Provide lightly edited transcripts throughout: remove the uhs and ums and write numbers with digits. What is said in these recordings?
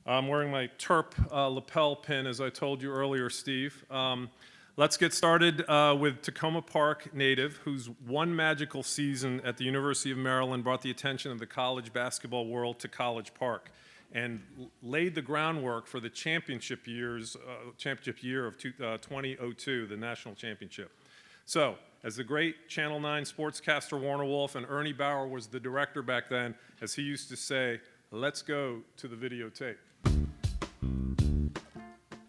I'm wearing my Terp lapel pin, as I told you earlier, Steve. Let's get started with Tacoma Park native, whose one magical season at the University of Maryland brought the attention of the college basketball world to College Park and laid the groundwork for the championship year of 2002, the national championship. So, as the great Channel 9 sportscaster Warner Wolf, and Ernie Bauer was the director back then, as he used to say, let's go to the videotape.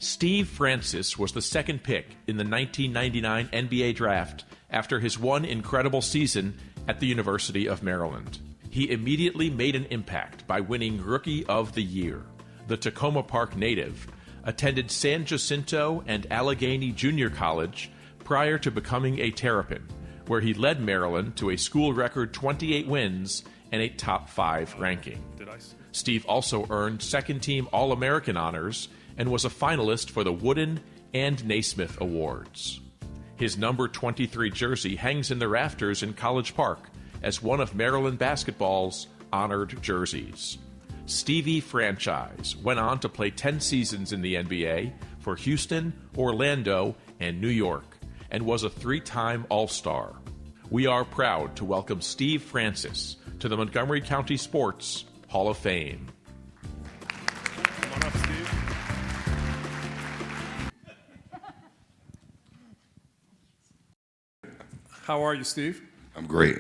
Steve Francis was the second pick in the 1999 NBA draft after his one incredible season at the University of Maryland. He immediately made an impact by winning Rookie of the Year. The Tacoma Park native attended San Jacinto and Allegheny Junior College prior to becoming a Terrapin, where he led Maryland to a school record 28 wins and a top 5 ranking. Steve also earned second-team All-American honors and was a finalist for the Wooden and Naismith Awards. His number 23 jersey hangs in the rafters in College Park as one of Maryland basketball's honored jerseys. Stevie Franchise went on to play 10 seasons in the NBA for Houston, Orlando, and New York, and was a 3-time All-Star. We are proud to welcome Steve Francis to the Montgomery County Sports Hall of Fame. Come on up, Steve. How are you, Steve? I'm great.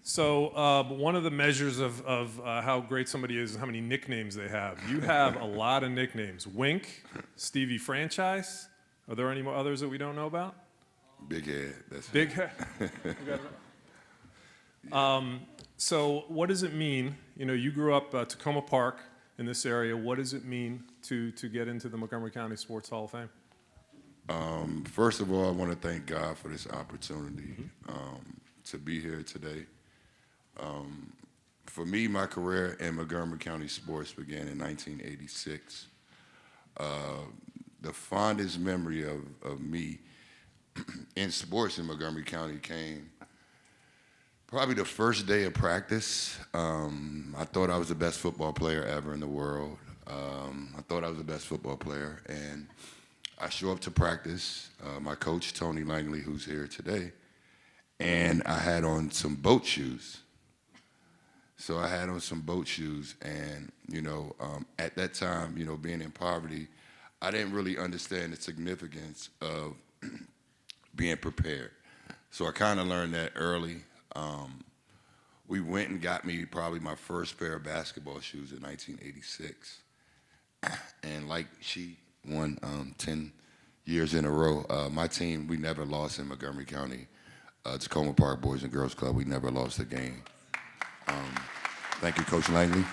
So one of the measures of how great somebody is how many nicknames they have. You have a lot of nicknames. Wink, Stevie Franchise. Are there any more others that we don't know about? Big Head. That's Big Head. So what does it mean? You know, you grew up Tacoma Park in this area. What does it mean to get into the Montgomery County Sports Hall of Fame? First of all, I want to thank God for this opportunity to be here today. For me, my career in Montgomery County sports began in 1986. The fondest memory of me in sports in Montgomery County came probably the first day of practice. I thought I was the best football player ever in the world. I thought I was the best football player, and I show up to practice, my coach, Tony Langley, who's here today, and I had on some boat shoes. So I had on some boat shoes, and, at that time, being in poverty, I didn't really understand the significance of being prepared. So I kind of learned that early. We went and got me probably my first pair of basketball shoes in 1986. And like she won 10 years in a row, my team, we never lost in Montgomery County. Tacoma Park Boys and Girls Club, we never lost a game. Thank you, Coach Langley.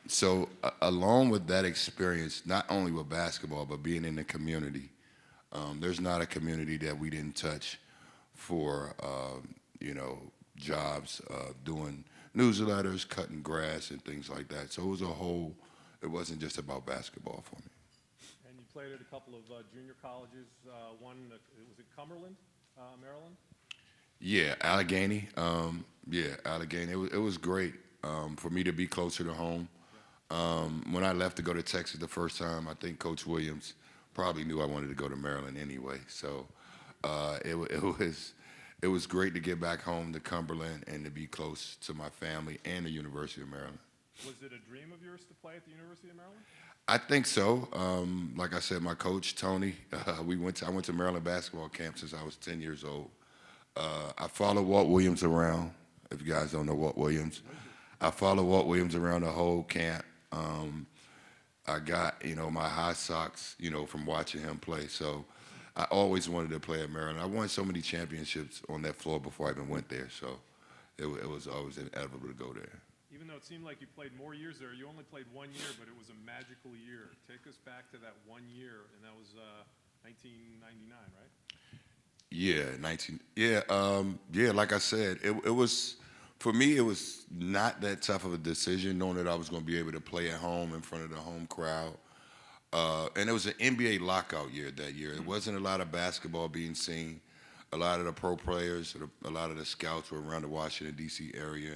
So along with that experience, not only with basketball, but being in the community, there's not a community that we didn't touch for, jobs, doing newsletters, cutting grass, and things like that. So it was it wasn't just about basketball for me. And you played at a couple of junior colleges. One, was it Cumberland, Maryland? Yeah, Allegheny. Allegheny. It was great for me to be closer to home. When I left to go to Texas the first time, I think Coach Williams probably knew I wanted to go to Maryland anyway. So it was great to get back home to Cumberland and to be close to my family and the University of Maryland. Was it a dream of yours to play at the University of Maryland? I think so. Like I said, my coach, Tony, I went to Maryland basketball camp since I was 10 years old. I followed Walt Williams around, if you guys don't know Walt Williams. I followed Walt Williams around the whole camp. I got, my high socks, from watching him play. So I always wanted to play at Maryland. I won so many championships on that floor before I even went there. So it was always inevitable to go there. Even though it seemed like you played more years there, you only played 1 year, but it was a magical year. Take us back to that 1 year, and that was 1999, right? Like I said, it was, for me, it was not that tough of a decision, knowing that I was going to be able to play at home in front of the home crowd. And it was an NBA lockout year that year. There wasn't a lot of basketball being seen. A lot of the pro players, a lot of the scouts were around the Washington, D.C. area,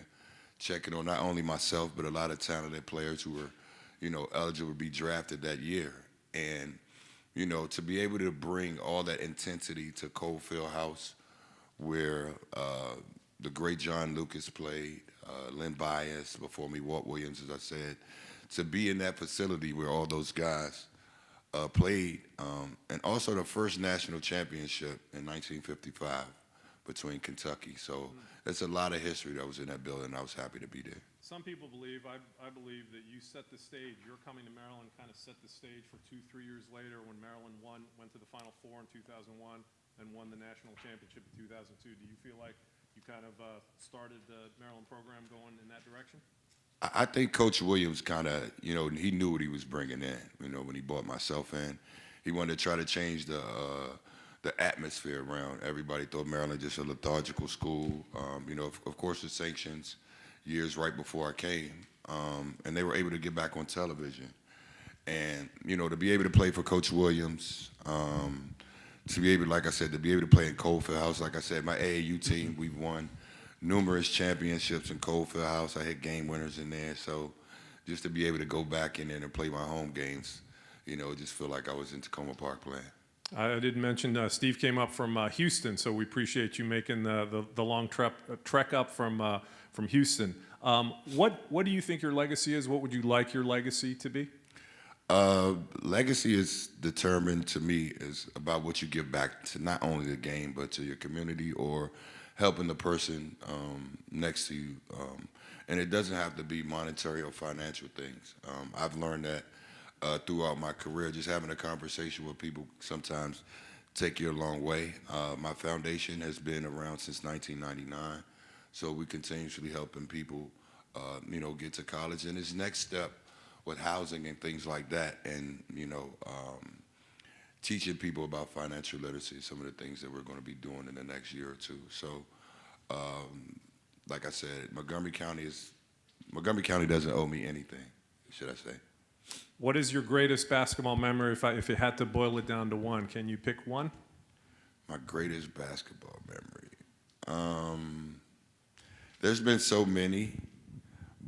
checking on not only myself, but a lot of talented players who were eligible to be drafted that year. And, to be able to bring all that intensity to Cole Fieldhouse, where the great John Lucas played, Lynn Bias, before me, Walt Williams, as I said, to be in that facility where all those guys played, and also the first national championship in 1955 between Kentucky. So that's a lot of history that was in that building. I was happy to be there. Some people believe, I believe that you set the stage. Your coming to Maryland kind of set the stage for 2-3 years later when Maryland went to the Final Four in 2001 and won the national championship in 2002. Do you feel like you kind of started the Maryland program going in that direction? I think Coach Williams kind of, he knew what he was bringing in. When he brought myself in, he wanted to try to change the atmosphere around. Everybody thought Maryland just a lethargical school. Of course, the sanctions years right before I came, and they were able to get back on television. And, to be able to play for Coach Williams, to be able, like I said, to be able to play in Cole Fieldhouse. Like I said, my AAU team, we've won numerous championships in Cole Fieldhouse. I hit game winners in there. So just to be able to go back in there and play my home games, just feel like I was in Tacoma Park playing. I didn't mention Steve came up from Houston, so we appreciate you making the long trek up from Houston. What do you think your legacy is? What would you like your legacy to be? Legacy is determined to me is about what you give back to not only the game but to your community or helping the person next to you. And it doesn't have to be monetary or financial things. I've learned that throughout my career, just having a conversation with people sometimes take you a long way. My foundation has been around since 1999, so we continuously helping people, get to college. And this next step with housing and things like that, and teaching people about financial literacy, some of the things that we're going to be doing in the next year or two. So, like I said, Montgomery County doesn't owe me anything, should I say. What is your greatest basketball memory? If you had to boil it down to one, can you pick one? My greatest basketball memory. There's been so many,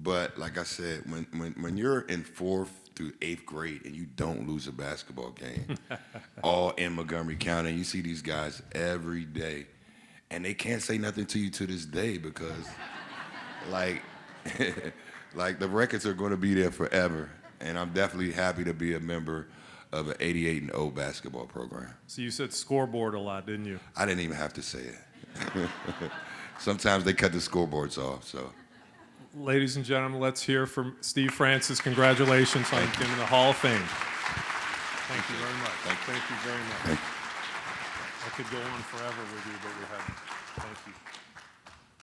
but like I said, when you're in 4th through 8th grade and you don't lose a basketball game, all in Montgomery County, and you see these guys every day, and they can't say nothing to you to this day because, like the records are going to be there forever. And I'm definitely happy to be a member of an 88-0 basketball program. So you said scoreboard a lot, didn't you? I didn't even have to say it. Sometimes they cut the scoreboards off, so. Ladies and gentlemen, let's hear from Steve Francis. Congratulations on getting in the Hall of Fame. Thank you very much. Thank you very much. Thank you. I could go on forever with you, but we haven't. Thank you.